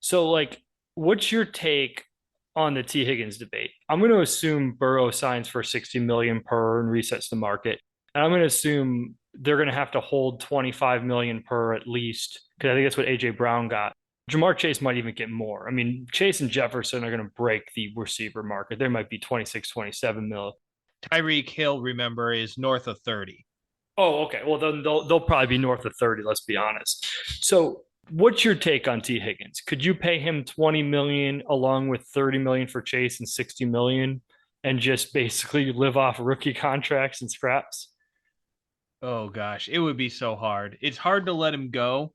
So, like, what's your take on the T. Higgins debate? I'm going to assume Burrow signs for 60 million per and resets the market. And I'm going to assume they're going to have to hold 25 million per at least, because I think that's what AJ Brown got. Jamar Chase might even get more. I mean, Chase and Jefferson are going to break the receiver market. There might be 26, 27 mil. Tyreek Hill, remember, is north of 30. Oh, okay. Well, then they'll probably be north of 30, let's be honest. So, what's your take on T. Higgins? Could you pay him 20 million along with 30 million for Chase and 60 million and just basically live off rookie contracts and scraps? Oh gosh, it would be so hard. It's hard to let him go,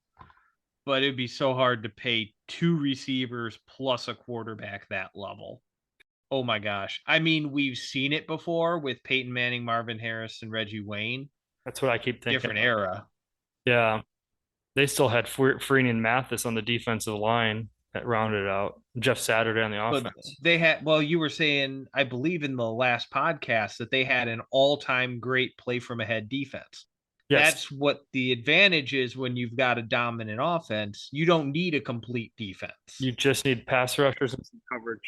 but it'd be so hard to pay two receivers plus a quarterback that level. Oh my gosh. I mean, we've seen it before with Peyton Manning, Marvin Harris, and Reggie Wayne. That's what I keep thinking Different of. era. Yeah. They still had Freeney and Mathis on the defensive line that rounded out Jeff Saturday on the But offense. they had, well, you were saying, I believe in the last podcast, that they had an all time great play from ahead defense. Yes. That's what the advantage is when you've got a dominant offense. You don't need a complete defense. You just need pass rushers and some coverage.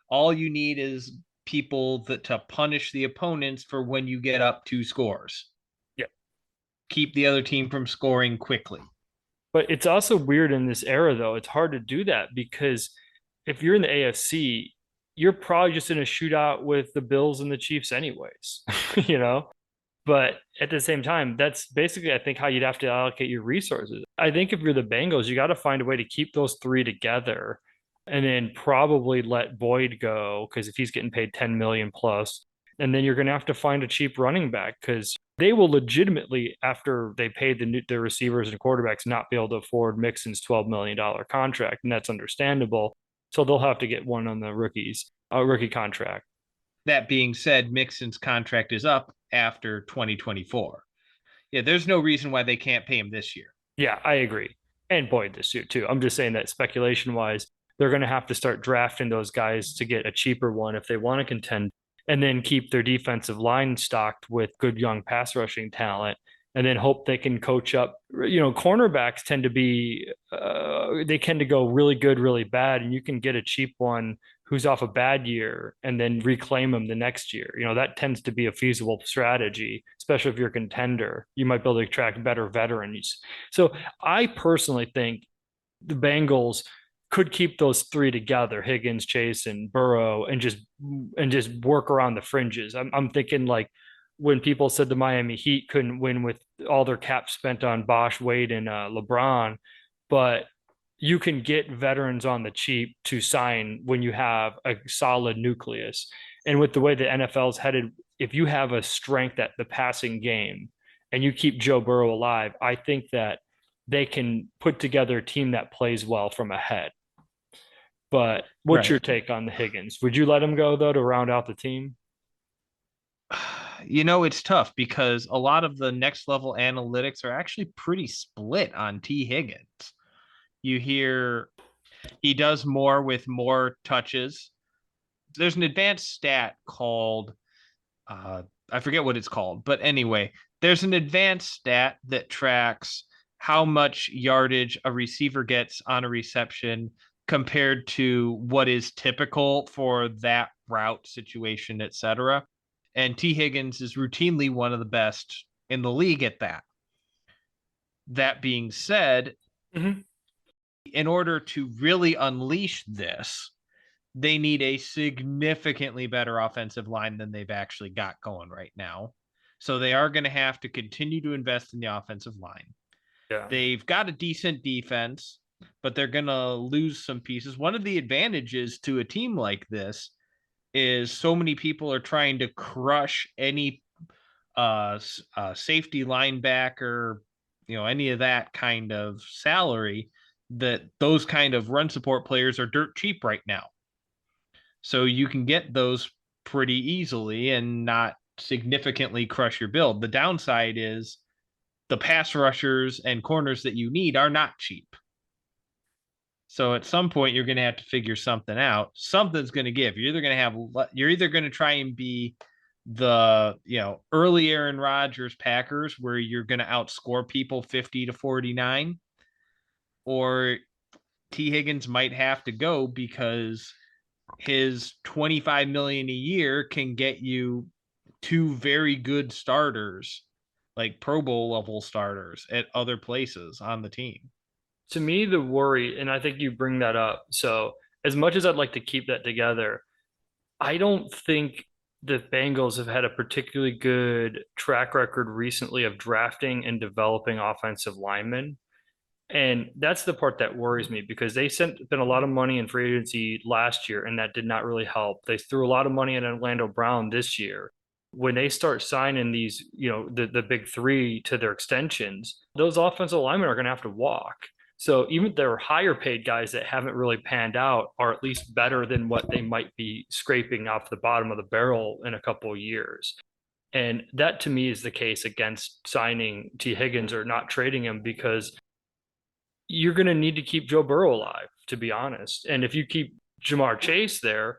All you need is people that to punish the opponents for when you get up two scores. Yeah. Keep the other team from scoring quickly. But it's also weird in this era, though. It's hard to do that because if you're in the AFC, you're probably just in a shootout with the Bills and the Chiefs, anyways, you know? But at the same time, that's basically, I think, how you'd have to allocate your resources. I think if you're the Bengals, you got to find a way to keep those three together and then probably let Boyd go because if he's getting paid 10 million plus, and then you're going to have to find a cheap running back because they will legitimately, after they pay the receivers and quarterbacks, not be able to afford Mixon's $12 million contract, and that's understandable. So they'll have to get one on the rookie contract. That being said, Mixon's contract is up after 2024. Yeah, there's no reason why they can't pay him this year. Yeah, I agree. And Boyd this year too. I'm just saying that speculation wise, they're going to have to start drafting those guys to get a cheaper one if they want to contend, and then keep their defensive line stocked with good young pass rushing talent, and then hope they can coach up. You know, cornerbacks tend to be they tend to go really good, really bad, and you can get a cheap one who's off a bad year and then reclaim them the next year. You know, that tends to be a feasible strategy, especially if you're a contender. You might be able to attract better veterans. So I personally think the Bengals could keep those three together, Higgins, Chase, and Burrow, and just work around the fringes. I'm thinking like when people said the Miami Heat couldn't win with all their cap spent on Bosch, Wade, and LeBron, but you can get veterans on the cheap to sign when you have a solid nucleus. And with the way the NFL is headed, if you have a strength at the passing game and you keep Joe Burrow alive, I think that they can put together a team that plays well from ahead. But what's Right. your take on the Higgins? Would you let him go though to round out the team? You know, it's tough because a lot of the next level analytics are actually pretty split on Tee Higgins. You hear he does more with more touches. There's an advanced stat called I forget what it's called, but anyway, there's an advanced stat that tracks how much yardage a receiver gets on a reception compared to what is typical for that route situation, etc. And Tee Higgins is routinely one of the best in the league at that. That being said, Mm-hmm. in order to really unleash this, they need a significantly better offensive line than they've actually got going right now. So they are going to have to continue to invest in the offensive line. Yeah. They've got a decent defense, but they're going to lose some pieces. One of the advantages to a team like this is so many people are trying to crush any safety linebacker, any of that kind of salary, that those kind of run support players are dirt cheap right now. So you can get those pretty easily and not significantly crush your build. The downside is the pass rushers and corners that you need are not cheap. So at some point you're going to have to figure something out. Something's going to give. You're either going to try and be the, early Aaron Rodgers Packers where you're going to outscore people 50-49, or Tee Higgins might have to go because his $25 million a year can get you two very good starters, like Pro Bowl level starters at other places on the team. To me, the worry, and I think you bring that up. So, as much as I'd like to keep that together, I don't think the Bengals have had a particularly good track record recently of drafting and developing offensive linemen. And that's the part that worries me because they spent a lot of money in free agency last year, and that did not really help. They threw a lot of money at Orlando Brown this year. When they start signing these, the big three to their extensions, those offensive linemen are going to have to walk. So even their higher paid guys that haven't really panned out are at least better than what they might be scraping off the bottom of the barrel in a couple of years. And that to me is the case against signing Tee Higgins or not trading him because you're going to need to keep Joe Burrow alive, to be honest. And if you keep Jamar Chase there,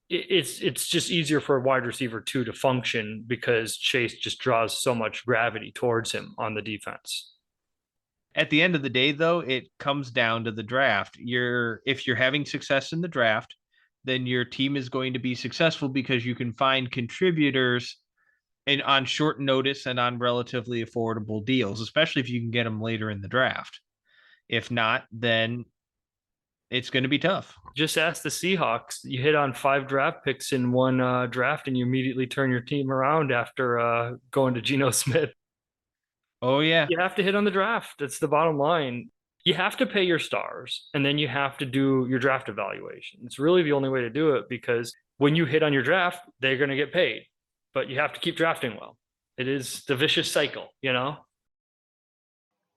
it's just easier for a wide receiver two to function because Chase just draws so much gravity towards him on the defense. At the end of the day, though, it comes down to the draft. If you're having success in the draft, then your team is going to be successful because you can find contributors and on short notice and on relatively affordable deals, especially if you can get them later in the draft. If not, then it's going to be tough. Just ask the Seahawks. You hit on 5 draft picks in one draft, and you immediately turn your team around after going to Geno Smith. Oh, yeah. You have to hit on the draft. That's the bottom line. You have to pay your stars, and then you have to do your draft evaluation. It's really the only way to do it because when you hit on your draft, they're going to get paid, but you have to keep drafting well. It is the vicious cycle, you know?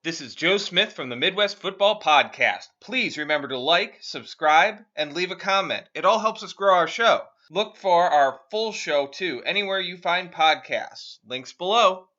This is Joe Smith from the Midwest Football Podcast. Please remember to like, subscribe, and leave a comment. It all helps us grow our show. Look for our full show, too, anywhere you find podcasts. Links below.